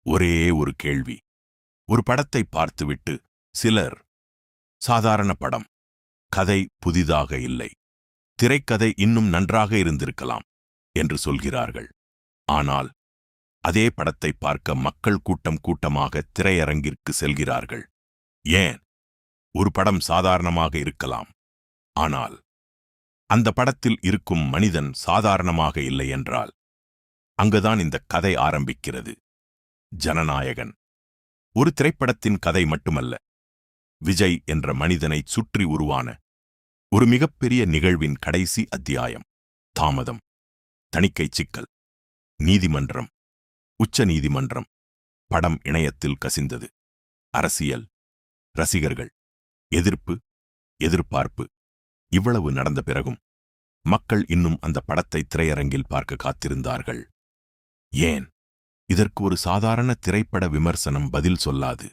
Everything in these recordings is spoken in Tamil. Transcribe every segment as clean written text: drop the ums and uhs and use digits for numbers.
ஒரே ஒரு கேள்வி. ஒரு படத்தை பார்த்துவிட்டு சிலர், சாதாரண படம், கதை புதிதாக இல்லை, திரைக்கதை இன்னும் நன்றாக இருந்திருக்கலாம் என்று சொல்கிறார்கள். ஆனால் அதே படத்தை பார்க்க மக்கள் கூட்டம் கூட்டமாக திரையரங்கிற்கு செல்கிறார்கள். ஏன்? ஒரு படம் சாதாரணமாக இருக்கலாம், ஆனால் அந்த படத்தில் இருக்கும் மனிதன் சாதாரணமாக இல்லை என்றால் அங்குதான் இந்த கதை ஆரம்பிக்கிறது. ஜனநாயகன் ஒரு திரைப்படத்தின் கதை மட்டுமல்ல, விஜய் என்ற மனிதனைச் சுற்றி உருவான ஒரு மிகப்பெரிய நிகழ்வின் கடைசி அத்தியாயம். தாமதம், தணிக்கைச் சிக்கல், நீதிமன்றம், உச்ச நீதிமன்றம். படம் இணையத்தில் கசிந்தது. அரசியல், ரசிகர்கள், எதிர்ப்பு, எதிர்பார்ப்பு. இவ்வளவு நடந்த பிறகும் மக்கள் இன்னும் அந்த படத்தை திரையரங்கில் பார்க்க காத்திருந்தார்கள். ஏன்? இதற்கு ஒரு சாதாரண திரைப்பட விமர்சனம் பதில் சொல்லாது.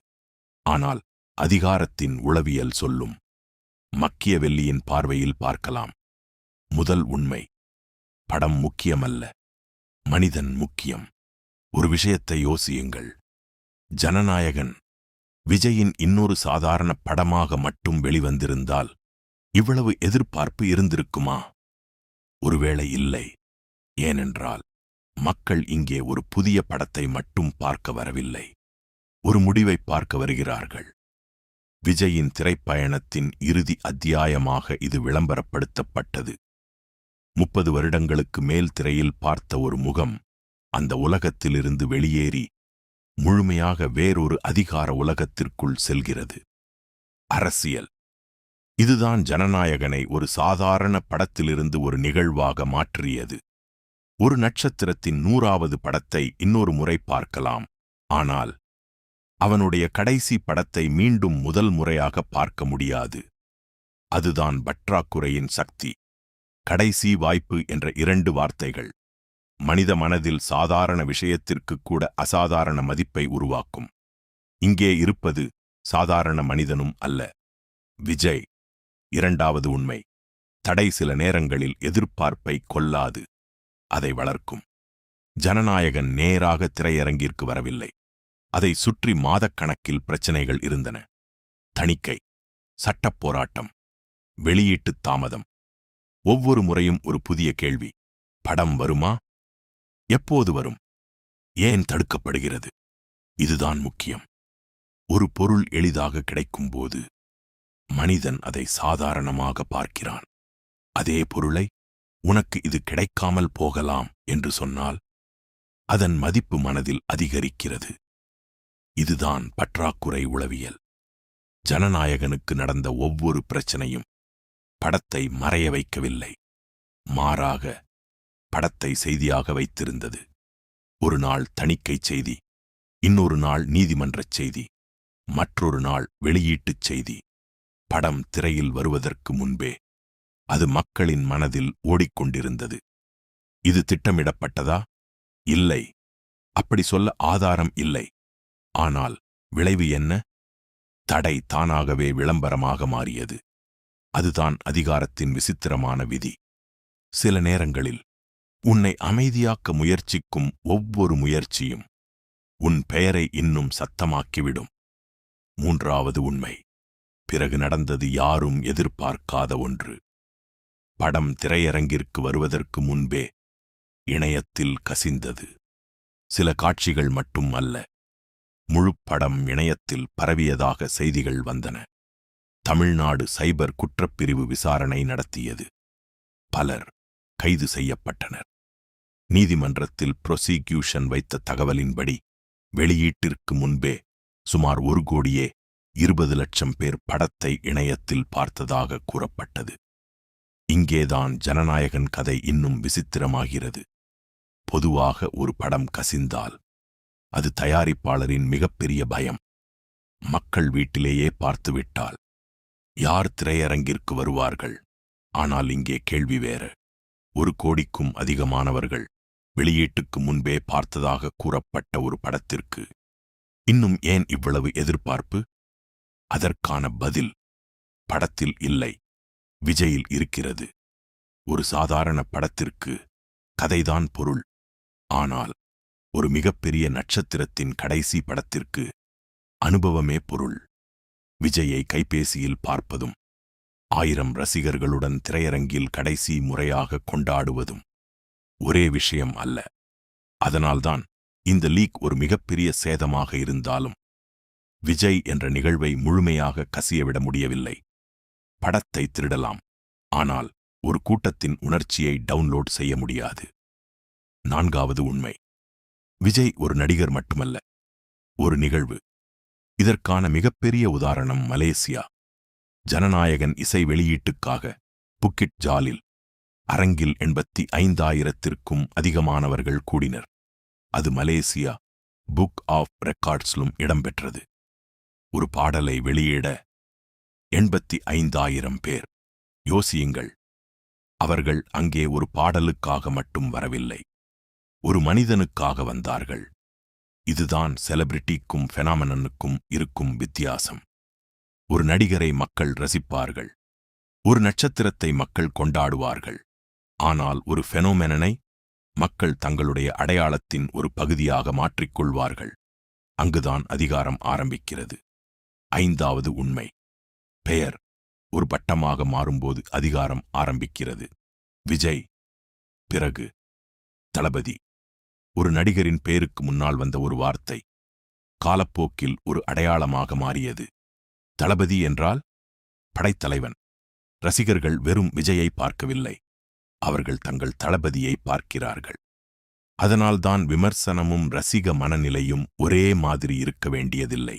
ஆனால் அதிகாரத்தின் உளவியல் சொல்லும். மக்கியவெல்லியின் பார்வையில் பார்க்கலாம். முதல் உண்மை, படம் முக்கியமல்ல, மனிதன் முக்கியம். ஒரு விஷயத்தை யோசியுங்கள். ஜனநாயகன் விஜயின் இன்னொரு சாதாரண படமாக மட்டும் வெளிவந்திருந்தால் இவ்வளவு எதிர்பார்ப்பு இருந்திருக்குமா? ஒருவேளை இல்லை. ஏனென்றால் மக்கள் இங்கே ஒரு புதிய படத்தை மட்டும் பார்க்க வரவில்லை, ஒரு முடிவை பார்க்க வருகிறார்கள். விஜயின் திரைப்பயணத்தின் இறுதி அத்தியாயமாக இது விளம்பரப்படுத்தப்பட்டது. 30 வருடங்களுக்கு மேல் திரையில் பார்த்த ஒரு முகம் அந்த உலகத்திலிருந்து வெளியேறி முழுமையாக வேறொரு அதிகார உலகத்திற்குள் செல்கிறது. அரசியல். இதுதான் ஜனநாயகனை ஒரு சாதாரண படத்திலிருந்து ஒரு நிகழ்வாக மாற்றியது. ஒரு நட்சத்திரத்தின் 100வது படத்தை இன்னொரு முறை பார்க்கலாம், ஆனால் அவனுடைய கடைசி படத்தை மீண்டும் முதல் முறையாக பார்க்க முடியாது. அதுதான் பற்றாக்குறையின் சக்தி. கடைசி வாய்ப்பு என்ற 2 வார்த்தைகள் மனித மனதில் சாதாரண விஷயத்திற்கு கூட அசாதாரண மதிப்பை உருவாக்கும். இங்கே இருப்பது சாதாரண மனிதனும் அல்ல, விஜய். 2வது உண்மை, தடை சில நேரங்களில் எதிர்பார்ப்பை கொல்லாது, அதை வளர்க்கும். ஜனநாயகன் நேராக திரையரங்கிற்கு வரவில்லை. அதை சுற்றி மாதக்கணக்கில் பிரச்சனைகள் இருந்தன. தணிக்கை, சட்டப் போராட்டம், வெளியீட்டுத் தாமதம். ஒவ்வொரு முறையும் ஒரு புதிய கேள்வி. படம் வருமா? எப்போது வரும்? ஏன் தடுக்கப்படுகிறது? இதுதான் முக்கியம். ஒரு பொருள் எளிதாக கிடைக்கும்போது மனிதன் அதை சாதாரணமாக பார்க்கிறான். அதே பொருளை உனக்கு இது கிடைக்காமல் போகலாம் என்று சொன்னால் அதன் மதிப்பு மனதில் அதிகரிக்கிறது. இதுதான் பற்றாக்குறை உளவியல். ஜனநாயகனுக்கு நடந்த ஒவ்வொரு பிரச்சனையும் படத்தை மறைய வைக்கவில்லை, மாறாக படத்தை செய்தியாக வைத்திருந்தது. ஒரு நாள் தணிக்கைச் செய்தி, இன்னொரு நாள் நீதிமன்றச் செய்தி, மற்றொரு நாள் வெளியீட்டுச் செய்தி. படம் திரையில் வருவதற்கு முன்பே அது மக்களின் மனதில் ஓடிக்கொண்டிருந்தது. இது திட்டமிடப்பட்டதா? இல்லை. அப்படி சொல்ல ஆதாரம் இல்லை. ஆனால் விளைவு என்ன? தடை தானாகவே விளம்பரமாக மாறியது. அதுதான் அதிகாரத்தின் விசித்திரமான விதி. சில நேரங்களில் உன்னை அமைதியாக்க முயற்சிக்கும் ஒவ்வொரு முயற்சியும் உன் பெயரை இன்னும் சத்தமாக்கிவிடும். 3வது உண்மை, பிறகு நடந்தது யாரும் எதிர்பார்க்காத ஒன்று. படம் திரையரங்கிற்கு வருவதற்கு முன்பே இணையத்தில் கசிந்தது. சில காட்சிகள் மட்டும் அல்ல, முழு படம் இணையத்தில் பரவியதாக செய்திகள் வந்தன. தமிழ்நாடு சைபர் குற்றப்பிரிவு விசாரணை நடத்தியது. பலர் கைது செய்யப்பட்டனர். நீதிமன்றத்தில் புரோசிக்யூஷன் வைத்த தகவலின்படி வெளியீட்டிற்கு முன்பே சுமார் 1,20,00,000 பேர் படத்தை இணையத்தில் பார்த்ததாக கூறப்பட்டது. இங்கேதான் ஜனநாயகன் கதை இன்னும் விசித்திரமாகிறது. பொதுவாக ஒரு படம் கசிந்தால் அது தயாரிப்பாளரின் மிகப்பெரிய பயம். மக்கள் வீட்டிலேயே பார்த்துவிட்டால் யார் திரையரங்கிற்கு வருவார்கள்? ஆனால் இங்கே கேள்வி வேறு. 1 கோடிக்கும் அதிகமானவர்கள் வெளியீட்டுக்கு முன்பே பார்த்ததாக கூறப்பட்ட ஒரு படத்திற்கு இன்னும் ஏன் இவ்வளவு எதிர்பார்ப்பு? அதற்கான பதில் படத்தில் இல்லை, விஜயில் இருக்கிறது. ஒரு சாதாரண படத்திற்கு கதைதான் பொருள். ஆனால் ஒரு மிகப்பெரிய நட்சத்திரத்தின் கடைசி படத்திற்கு அனுபவமே பொருள். விஜயை கைபேசியில் பார்ப்பதும் 1000 ரசிகர்களுடன் திரையரங்கில் கடைசி முறையாக கொண்டாடுவதும் ஒரே விஷயம் அல்ல. அதனால்தான் இந்த லீக் ஒரு மிகப்பெரிய சேதமாக இருந்தாலும் விஜய் என்ற நிகழ்வை முழுமையாக கசியவிட முடியவில்லை. படத்தை திருடலாம், ஆனால் ஒரு கூட்டத்தின் உணர்ச்சியை டவுன்லோட் செய்ய முடியாது. 4வது உண்மை. விஜய் ஒரு நடிகர் மட்டுமல்ல, ஒரு நிகழ்வு. இதற்கான மிகப்பெரிய உதாரணம் மலேசியா. ஜனநாயகன் இசை வெளியீட்டுக்காக புக்கிட் ஜாலில் அரங்கில் 85,000த்திற்கும் அதிகமானவர்கள் கூடினர். அது மலேசியா புக் ஆஃப் ரெக்கார்ட்ஸிலும் இடம்பெற்றது. ஒரு பாடலை வெளியிட 85,000 பேர். யோசியுங்கள், அவர்கள் அங்கே ஒரு பாடலுக்காக மட்டும் வரவில்லை, ஒரு மனிதனுக்காக வந்தார்கள். இதுதான் செலிபிரிட்டிக்கும் ஃபெனாமெனனுக்கும் இருக்கும் வித்தியாசம். ஒரு நடிகரை மக்கள் ரசிப்பார்கள், ஒரு நட்சத்திரத்தை மக்கள் கொண்டாடுவார்கள். ஆனால் ஒரு ஃபெனோமெனனை மக்கள் தங்களுடைய அடையாளத்தின் ஒரு பகுதியாக மாற்றிக்கொள்வார்கள். அங்குதான் அதிகாரம் ஆரம்பிக்கிறது. 5வது உண்மை. பெயர் ஒரு பட்டமாக மாறும்போது அதிகாரம் ஆரம்பிக்கிறது. விஜய், பிறகு தளபதி. ஒரு நடிகரின் பெயருக்கு முன்னால் வந்த ஒரு வார்த்தை காலப்போக்கில் ஒரு அடையாளமாக மாறியது. தளபதி என்றால் படைத்தலைவன். ரசிகர்கள் வெறும் விஜயை பார்க்கவில்லை, அவர்கள் தங்கள் தளபதியை பார்க்கிறார்கள். அதனால்தான் விமர்சனமும் ரசிக மனநிலையும் ஒரே மாதிரி இருக்க வேண்டியதில்லை.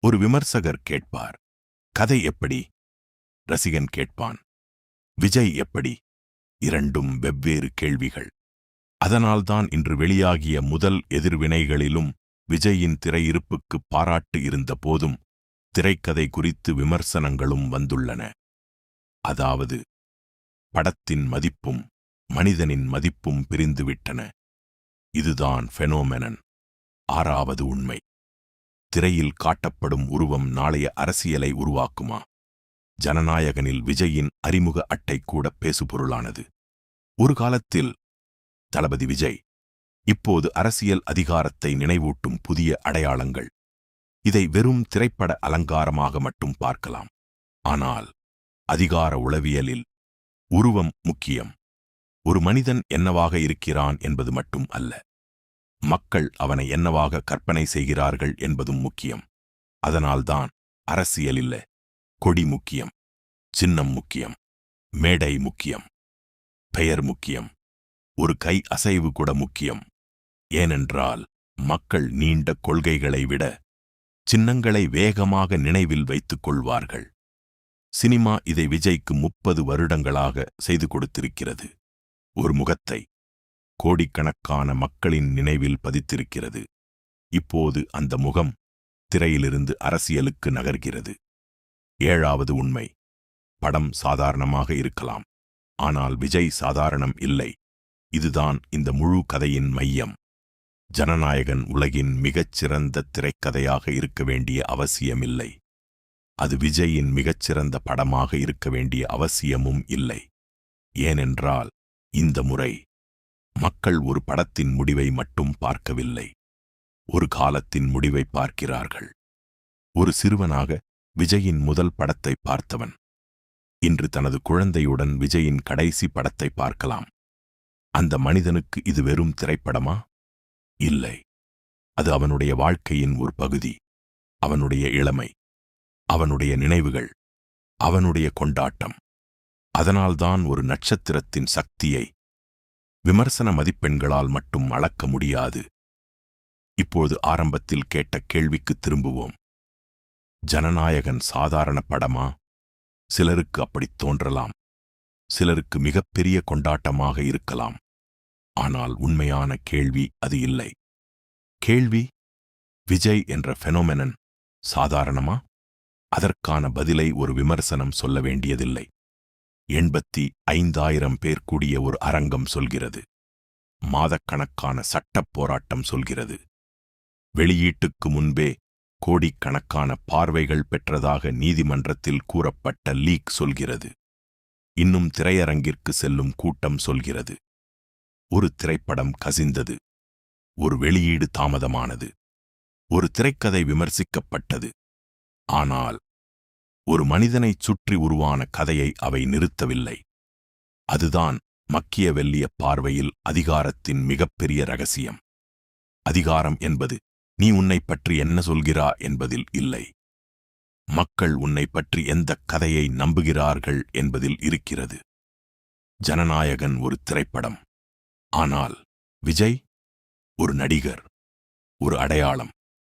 ஒரு விமர்சகர் கேட்பார், கதை எப்படி? ரசிகன் கேட்பான், விஜய் எப்படி? இரண்டும் வெவ்வேறு கேள்விகள். அதனால்தான் இன்று வெளியாகிய முதல் எதிர்வினைகளிலும் விஜயின் திரையிருப்புக்கு பாராட்டு இருந்த போதும் திரைக்கதை குறித்து விமர்சனங்களும் வந்துள்ளன. அதாவது, படத்தின் மதிப்பும் மனிதனின் மதிப்பும் பிரிந்துவிட்டன. இதுதான் ஃபெனோமெனன். 6வது உண்மை. திரையில் காட்டப்படும் உருவம் நாளைய அரசியலை உருவாக்குமா? ஜனநாயகனில் விஜயின் அறிமுக அட்டை கூட பேசுபொருளானது. ஒரு காலத்தில் தளபதி விஜய், இப்போது அரசியல் அதிகாரத்தை நினைவூட்டும் புதிய அடையாளங்கள். இதை வெறும் திரைப்பட அலங்காரமாக மட்டும் பார்க்கலாம். ஆனால் அதிகார உளவியலில் உருவம் முக்கியம். ஒரு மனிதன் என்னவாக இருக்கிறான் என்பது மட்டும் அல்ல, மக்கள் அவனை என்னவாக கற்பனை செய்கிறார்கள் என்பதும் முக்கியம். அதனால்தான் அரசியலில் கொடி முக்கியம், சின்னம் முக்கியம், மேடை முக்கியம், பெயர் முக்கியம், ஒரு கை அசைவு கூட முக்கியம். ஏனென்றால் மக்கள் நீண்ட கொள்கைகளை விட சின்னங்களை வேகமாக நினைவில் வைத்துக் கொள்வார்கள். சினிமா இதை விஜய்க்கு 30 வருடங்களாக செய்து கொடுத்திருக்கிறது. ஒரு முகத்தை கோடிக்கணக்கான மக்களின் நினைவில் பதித்திருக்கிறது. இப்போது அந்த முகம் திரையிலிருந்து அரசியலுக்கு நகர்கிறது. 7வது உண்மை. படம் சாதாரணமாக இருக்கலாம், ஆனால் விஜய் சாதாரணம் இல்லை. இதுதான் இந்த முழு கதையின் மையம். ஜனநாயகன் உலகின் மிகச்சிறந்த திரைக்கதையாக இருக்க வேண்டிய அவசியமில்லை. அது விஜயின் மிகச்சிறந்த படமாக இருக்க வேண்டிய அவசியமும் இல்லை. ஏனென்றால் இந்த முறை மக்கள் ஒரு படத்தின் முடிவை மட்டும் பார்க்கவில்லை, ஒரு காலத்தின் முடிவை பார்க்கிறார்கள். ஒரு சிறுவனாக விஜயின் முதல் படத்தை பார்த்தவன் இன்று தனது குழந்தையுடன் விஜயின் கடைசி படத்தை பார்க்கலாம். அந்த மனிதனுக்கு இது வெறும் திரைப்படமா? இல்லை, அது அவனுடைய வாழ்க்கையின் ஒரு பகுதி. அவனுடைய இளமை, அவனுடைய நினைவுகள், அவனுடைய கொண்டாட்டம். அதனால்தான் ஒரு நட்சத்திரத்தின் சக்தியை விமர்சன மதிப்பெண்களால் மட்டும் அளக்க முடியாது. இப்போது ஆரம்பத்தில் கேட்ட கேள்விக்கு திரும்புவோம். ஜனநாயகன் சாதாரண படமா? சிலருக்கு அப்படித் தோன்றலாம், சிலருக்கு மிகப்பெரிய கொண்டாட்டமாக இருக்கலாம். ஆனால் உண்மையான கேள்வி அது இல்லை. கேள்வி, விஜய் என்ற ஃபெனோமெனன் சாதாரணமா? அதற்கான பதிலை ஒரு விமர்சனம் சொல்ல வேண்டியதில்லை. 85,000 பேர் கூடிய ஒரு அரங்கம் சொல்கிறது. மாதக்கணக்கான சட்டப் போராட்டம் சொல்கிறது. வெளியீட்டுக்கு முன்பே கோடிக்கணக்கான பார்வைகள் பெற்றதாக நீதிமன்றத்தில் கூறப்பட்ட லீக் சொல்கிறது. இன்னும் திரையரங்கிற்கு செல்லும் கூட்டம் சொல்கிறது. ஒரு திரைப்படம் கசிந்தது, ஒரு வெளியீடு தாமதமானது. ஒரு திரைக்கதை விமர்சிக்கப்பட்டது. ஆனால் ஒரு மனிதனைச் சுற்றி உருவான கதையை அவை நிறுத்தவில்லை. அதுதான் மக்கியவெல்லிய பார்வையில் அதிகாரத்தின் மிகப்பெரிய ரகசியம். அதிகாரம் என்பது நீ உன்னைப் பற்றி என்ன சொல்கிறா என்பதில் இல்லை. மக்கள் உன்னைப் பற்றி எந்தக் கதையை நம்புகிறார்கள் என்பதில் இருக்கிறது. ஜனநாயகன் ஒரு திரைப்படம். ஆனால் விஜய் ஒரு நடிகர், ஒரு அடையாளம்.